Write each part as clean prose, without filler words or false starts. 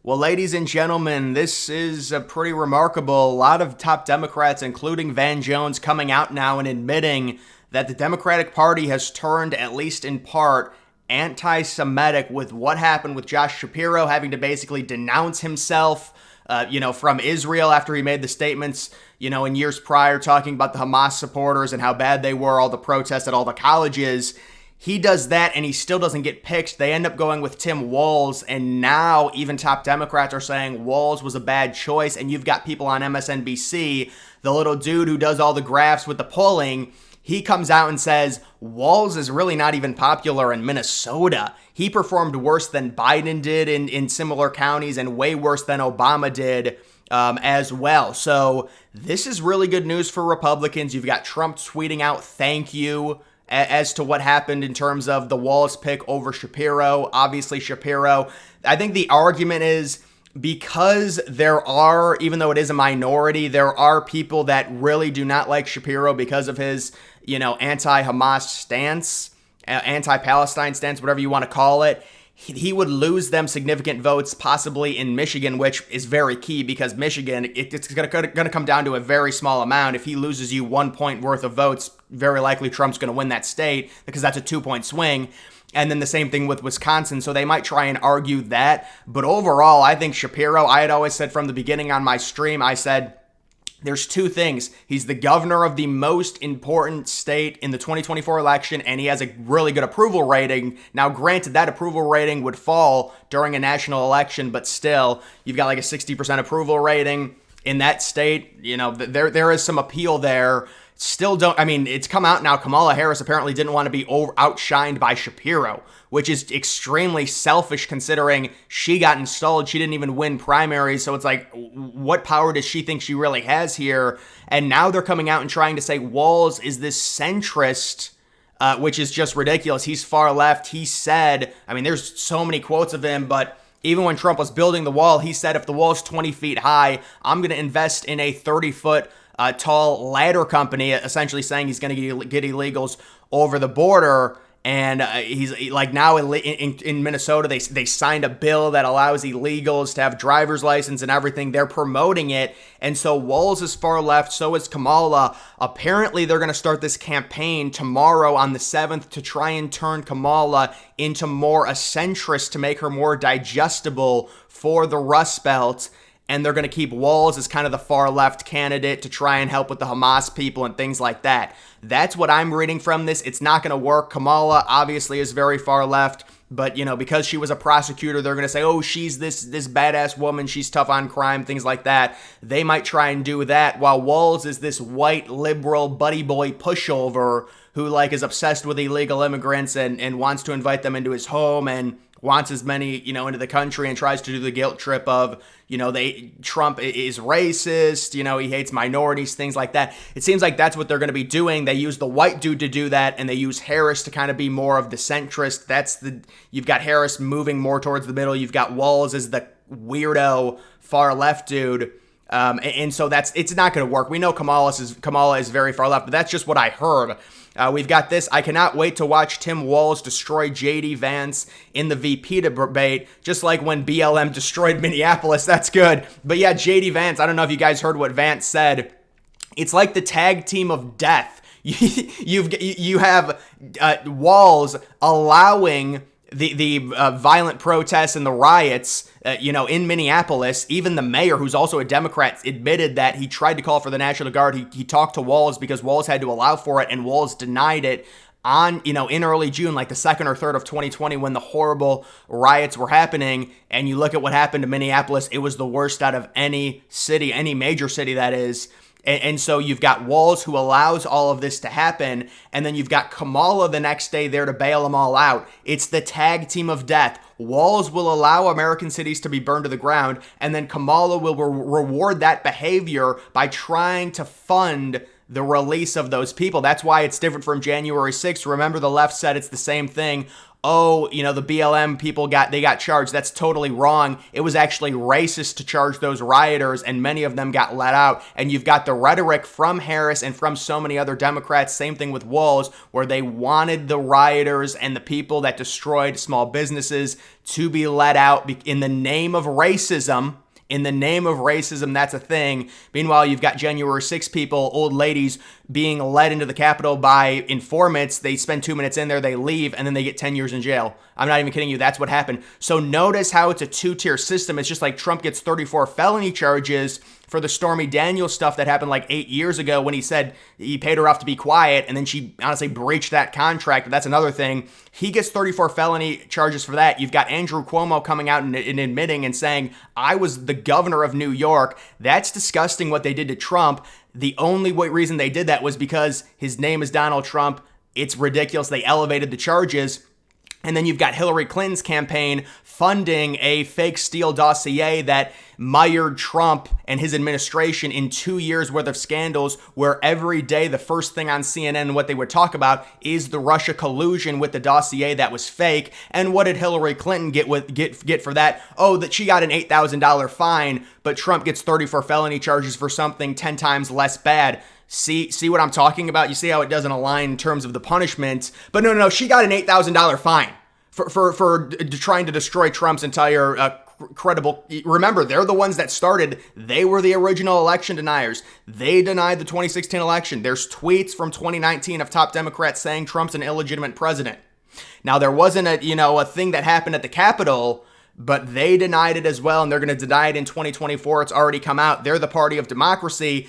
Well, ladies and gentlemen, this is pretty remarkable. A lot of top Democrats, including Van Jones, coming out now and admitting that the Democratic Party has turned, at least in part, anti-Semitic with what happened with Josh Shapiro having to basically denounce himself, from Israel after he made the statements, in years prior talking about the Hamas supporters and how bad they were, all the protests at all the colleges. He does that and he still doesn't get picked. They end up going with Tim Walz, and now even top Democrats are saying Walz was a bad choice. And you've got people on MSNBC, the little dude who does all the graphs with the polling, he comes out and says Walz is really not even popular in Minnesota. He performed worse than Biden did in similar counties and way worse than Obama did as well. So this is really good news for Republicans. You've got Trump tweeting out thank you as to what happened in terms of the Walz pick over Shapiro. Obviously, Shapiro, I think the argument is because there are, even though it is a minority, there are people that really do not like Shapiro because of his, anti-Hamas stance, anti-Palestine stance, whatever you want to call it. He would lose them significant votes, possibly in Michigan, which is very key because Michigan, it's going to come down to a very small amount. If he loses you 1 point worth of votes, very likely Trump's going to win that state because that's a 2-point swing. And then the same thing with Wisconsin. So they might try and argue that. But overall, I think Shapiro, I had always said from the beginning on my stream, I said, there's two things. He's the governor of the most important state in the 2024 election, and he has a really good approval rating. Now, granted, that approval rating would fall during a national election, but still, you've got like a 60% approval rating in that state. There is some appeal there. It's come out now. Kamala Harris apparently didn't want to be outshined by Shapiro, which is extremely selfish considering she got installed. She didn't even win primaries. So it's like, what power does she think she really has here? And now they're coming out and trying to say Walz is this centrist, which is just ridiculous. He's far left. He said, there's so many quotes of him, but even when Trump was building the wall, he said, if the wall's 20 feet high, I'm going to invest in a 30-foot tall ladder company, essentially saying he's going to get illegals over the border. And he's like now in Minnesota, they signed a bill that allows illegals to have driver's license and everything. They're promoting it. And so Walz is far left. So is Kamala. Apparently, they're going to start this campaign tomorrow on the 7th to try and turn Kamala into more a centrist to make her more digestible for the Rust Belt. And they're going to keep Walz as kind of the far left candidate to try and help with the Hamas people and things like that. That's what I'm reading from this. It's not going to work. Kamala obviously is very far left, but because she was a prosecutor, they're going to say, oh, she's this badass woman. She's tough on crime, things like that. They might try and do that while Walz is this white liberal buddy boy pushover who is obsessed with illegal immigrants and wants to invite them into his home and wants as many, into the country and tries to do the guilt trip of, Trump is racist, he hates minorities, things like that. It seems like that's what they're going to be doing. They use the white dude to do that, and they use Harris to kind of be more of the centrist. You've got Harris moving more towards the middle. You've got Walz as the weirdo far left dude. And so it's not going to work. We know Kamala is very far left, but that's just what I heard. We've got this. I cannot wait to watch Tim Walz destroy J.D. Vance in the VP debate, just like when BLM destroyed Minneapolis. That's good. But yeah, J.D. Vance, I don't know if you guys heard what Vance said. It's like the tag team of death. You have Walz allowing the violent protests and the riots, in Minneapolis. Even the mayor, who's also a Democrat, admitted that he tried to call for the National Guard. He talked to Walz because Walz had to allow for it, and Walz denied it in early June, like the 2nd or 3rd of 2020, when the horrible riots were happening. And you look at what happened to Minneapolis, it was the worst out of any city, any major city that is. And so you've got Walz who allows all of this to happen, and then you've got Kamala the next day there to bail them all out. It's the tag team of death. Walz will allow American cities to be burned to the ground, and then Kamala will reward that behavior by trying to fund the release of those people. That's why it's different from January 6th. Remember, the left said it's the same thing. oh, the BLM people got charged. That's totally wrong. It was actually racist to charge those rioters, and many of them got let out. And you've got the rhetoric from Harris and from so many other Democrats, same thing with Walz, where they wanted the rioters and the people that destroyed small businesses to be let out in the name of racism. In the name of racism, that's a thing. Meanwhile, you've got January 6 people, old ladies, being led into the Capitol by informants. They spend 2 minutes in there, they leave, and then they get 10 years in jail. I'm not even kidding you. That's what happened. So notice how it's a two-tier system. It's just like Trump gets 34 felony charges for the Stormy Daniels stuff that happened like 8 years ago when he said he paid her off to be quiet, and then she honestly breached that contract. But that's another thing. He gets 34 felony charges for that. You've got Andrew Cuomo coming out and admitting and saying, I was the governor of New York. That's disgusting what they did to Trump. The only reason they did that was because his name is Donald Trump. It's ridiculous. They elevated the charges. And then you've got Hillary Clinton's campaign funding a fake Steele dossier that mired Trump and his administration in 2 years worth of scandals, where every day the first thing on CNN, what they would talk about is the Russia collusion with the dossier that was fake. And what did Hillary Clinton get for that? Oh, that she got an $8,000 fine, but Trump gets 34 felony charges for something 10 times less bad. See what I'm talking about? You see how it doesn't align in terms of the punishment. But no, she got an $8,000 fine for trying to destroy Trump's entire credible. Remember, they're the ones that started. They were the original election deniers. They denied the 2016 election. There's tweets from 2019 of top Democrats saying Trump's an illegitimate president. Now, there wasn't a thing that happened at the Capitol, but they denied it as well, and they're going to deny it in 2024. It's already come out. They're the party of democracy.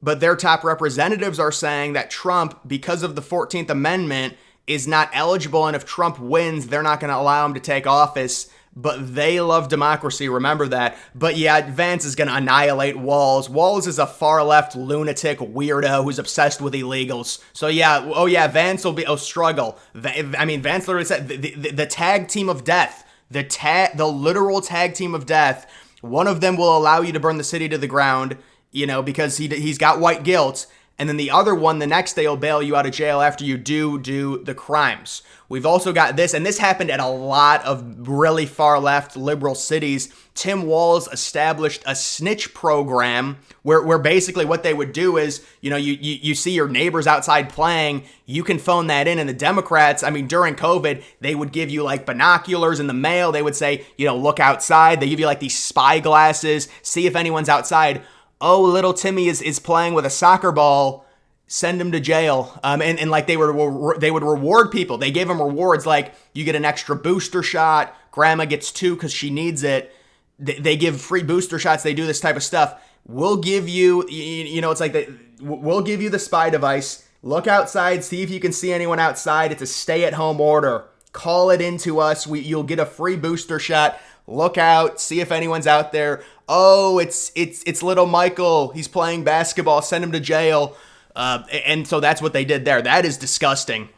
But their top representatives are saying that Trump, because of the 14th Amendment, is not eligible. And if Trump wins, they're not going to allow him to take office. But they love democracy. Remember that. But yeah, Vance is going to annihilate Walz. Walz is a far left lunatic weirdo who's obsessed with illegals. So yeah, Vance will struggle. Vance literally said the tag team of death, the literal tag team of death. One of them will allow you to burn the city to the ground, because he's got white guilt. And then the other one, the next day, will bail you out of jail after you do the crimes. We've also got this, and this happened at a lot of really far left liberal cities. Tim Walz established a snitch program where basically what they would do is, you see your neighbors outside playing, you can phone that in. And the Democrats, during COVID, they would give you like binoculars in the mail. They would say, look outside. They give you like these spy glasses, see if anyone's outside. Oh, little Timmy is playing with a soccer ball, send him to jail. And like they would reward people. They gave them rewards like you get an extra booster shot. Grandma gets 2 because she needs it. They give free booster shots. They do this type of stuff. We'll give you, it's like we'll give you the spy device. Look outside, see if you can see anyone outside. It's a stay-at-home order. Call it into us. You'll get a free booster shot. Look out, see if anyone's out there. Oh, it's little Michael. He's playing basketball. Send him to jail. And so that's what they did there. That is disgusting.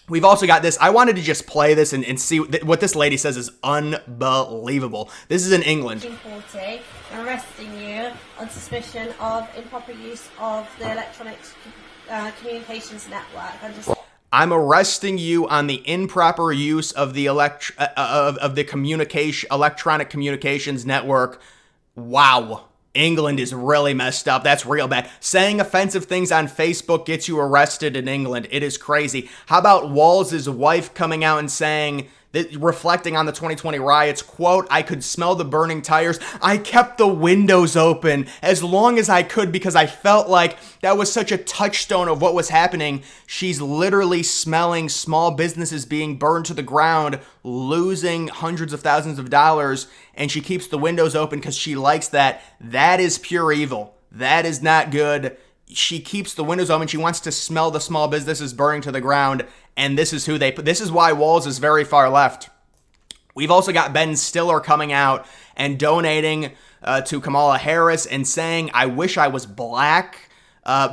We've also got this. I wanted to just play this and see what this lady says is unbelievable. This is in England. 1940, and arresting you on suspicion of improper use of the electronic communications network. I'm arresting you on the improper use of the electronic communications network. Wow. England is really messed up. That's real bad. Saying offensive things on Facebook gets you arrested in England. It is crazy. How about Walz's wife coming out and saying, reflecting on the 2020 riots, quote, I could smell the burning tires. I kept the windows open as long as I could because I felt like that was such a touchstone of what was happening. She's literally smelling small businesses being burned to the ground, losing hundreds of thousands of dollars, and she keeps the windows open because she likes that. That is pure evil. That is not good. She keeps the windows open. She wants to smell the small businesses burning to the ground. And this is who they put. This is why Walz is very far left. We've also got Ben Stiller coming out and donating to Kamala Harris and saying, I wish I was black.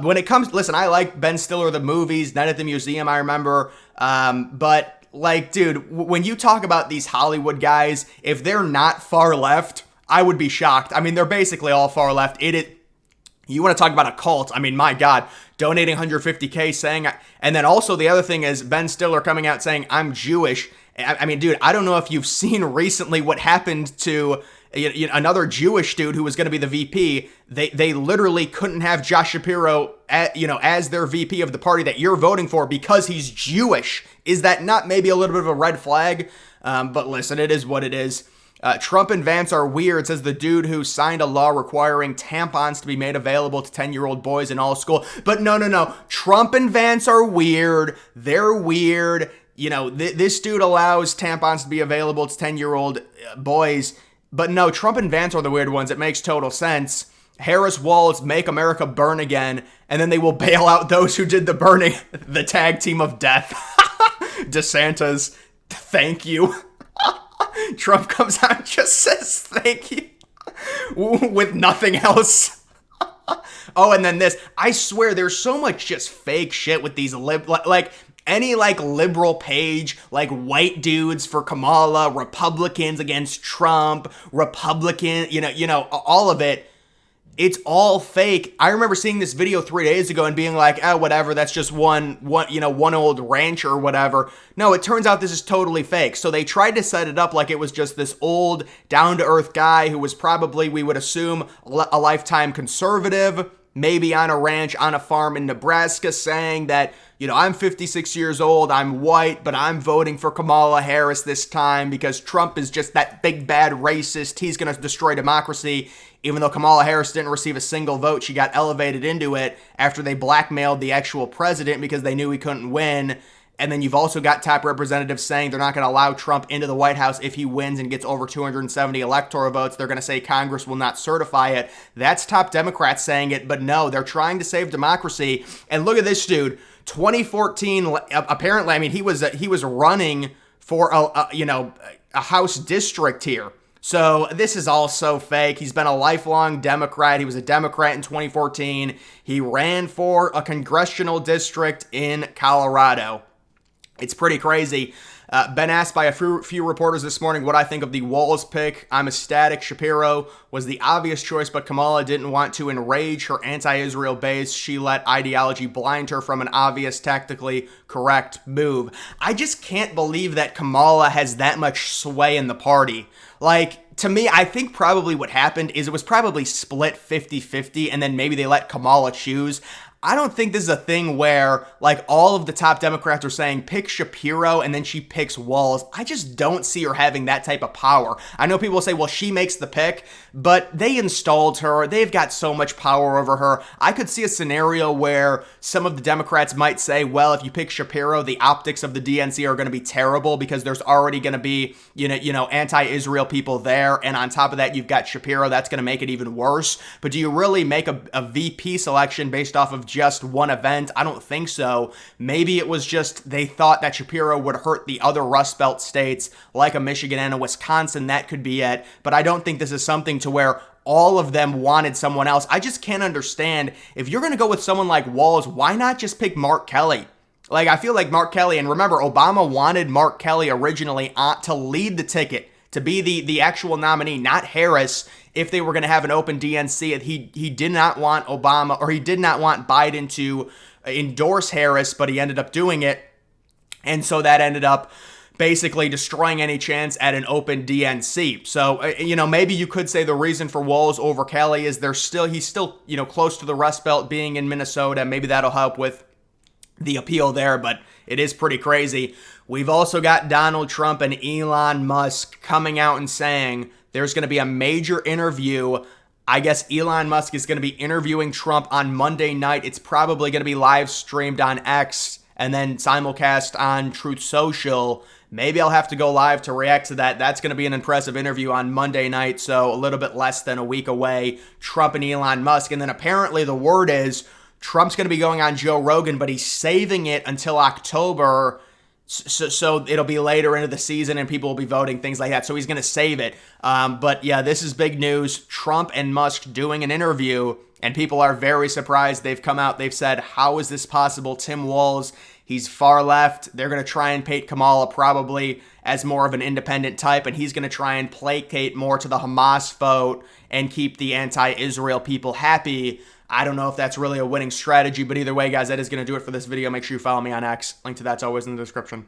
When it comes, listen, I like Ben Stiller, the movies, Night at the Museum, I remember. But like, dude, when you talk about these Hollywood guys, if they're not far left, I would be shocked. They're basically all far left. You want to talk about a cult? My God, donating $150K saying, and then also the other thing is Ben Stiller coming out saying, I'm Jewish, I mean, dude, I don't know if you've seen recently what happened to another Jewish dude who was going to be the VP. They literally couldn't have Josh Shapiro as their VP of the party that you're voting for because he's Jewish. Is that not maybe a little bit of a red flag? But listen, it is what it is. Trump and Vance are weird, says the dude who signed a law requiring tampons to be made available to 10-year-old boys in all school. But no. Trump and Vance are weird. They're weird. This dude allows tampons to be available to 10-year-old boys. But no, Trump and Vance are the weird ones. It makes total sense. Harris, Walz, make America burn again, and then they will bail out those who did the burning. The tag team of death. DeSantis, thank you. Trump comes out and just says thank you with nothing else. Oh, and then this. I swear there's so much just fake shit with these any liberal page, white dudes for Kamala, Republicans against Trump, Republican, all of it. It's all fake. I remember seeing this video 3 days ago and being like, oh, whatever, that's just one old rancher or whatever. No, it turns out this is totally fake. So they tried to set it up like it was just this old, down-to-earth guy who was probably, we would assume, a lifetime conservative, maybe on a ranch, on a farm in Nebraska, saying that, I'm 56 years old, I'm white, but I'm voting for Kamala Harris this time because Trump is just that big, bad racist. He's going to destroy democracy. Even though Kamala Harris didn't receive a single vote, she got elevated into it after they blackmailed the actual president because they knew he couldn't win. And then you've also got top representatives saying they're not going to allow Trump into the White House if he wins and gets over 270 electoral votes. They're going to say Congress will not certify it. That's top Democrats saying it, but no, they're trying to save democracy. And look at this dude, 2014. Apparently, I mean, he was running for a House district here. So this is all so fake. He's been a lifelong Democrat. He was a Democrat in 2014. He ran for a congressional district in Colorado. It's pretty crazy. Been asked by a few reporters this morning what I think of the Walz pick. I'm ecstatic. Shapiro was the obvious choice, but Kamala didn't want to enrage her anti-Israel base. She let ideology blind her from an obvious, tactically correct move. I just can't believe that Kamala has that much sway in the party. To me, I think probably what happened is it was probably split 50-50, and then maybe they let Kamala choose. I don't think this is a thing where, all of the top Democrats are saying, pick Shapiro, and then she picks Walz. I just don't see her having that type of power. I know people say, well, she makes the pick, but they installed her. They've got so much power over her. I could see a scenario where some of the Democrats might say, well, if you pick Shapiro, the optics of the DNC are going to be terrible because there's already going to be, anti-Israel people there. And on top of that, you've got Shapiro. That's going to make it even worse. But do you really make a VP selection based off of just one event? I don't think so. Maybe it was just they thought that Shapiro would hurt the other Rust Belt states like a Michigan and a Wisconsin. That could be it. But I don't think this is something to where all of them wanted someone else. I just can't understand. If you're going to go with someone like Walz, why not just pick Mark Kelly? I feel like Mark Kelly, and remember, Obama wanted Mark Kelly originally to lead the ticket, to be the actual nominee, not Harris, if they were going to have an open DNC. He did not want Obama, or he did not want Biden to endorse Harris, but he ended up doing it. And so that ended up basically destroying any chance at an open DNC. So, maybe you could say the reason for Walz over Kelly is he's still, close to the Rust Belt, being in Minnesota. Maybe that'll help with the appeal there, but it is pretty crazy. We've also got Donald Trump and Elon Musk coming out and saying there's going to be a major interview. I guess Elon Musk is going to be interviewing Trump on Monday night. It's probably going to be live streamed on X and then simulcast on Truth Social. Maybe I'll have to go live to react to that. That's going to be an impressive interview on Monday night, so a little bit less than a week away. Trump and Elon Musk. And then apparently the word is Trump's going to be going on Joe Rogan, but he's saving it until October, so it'll be later into the season and people will be voting, things like that. So he's going to save it. But yeah, this is big news. Trump and Musk doing an interview, and people are very surprised. They've come out, they've said, how is this possible? Tim Walz, he's far left. They're going to try and paint Kamala probably as more of an independent type, and he's going to try and placate more to the Hamas vote and keep the anti-Israel people happy. I don't know if that's really a winning strategy, but either way, guys, that is going to do it for this video. Make sure you follow me on X. Link to that's always in the description.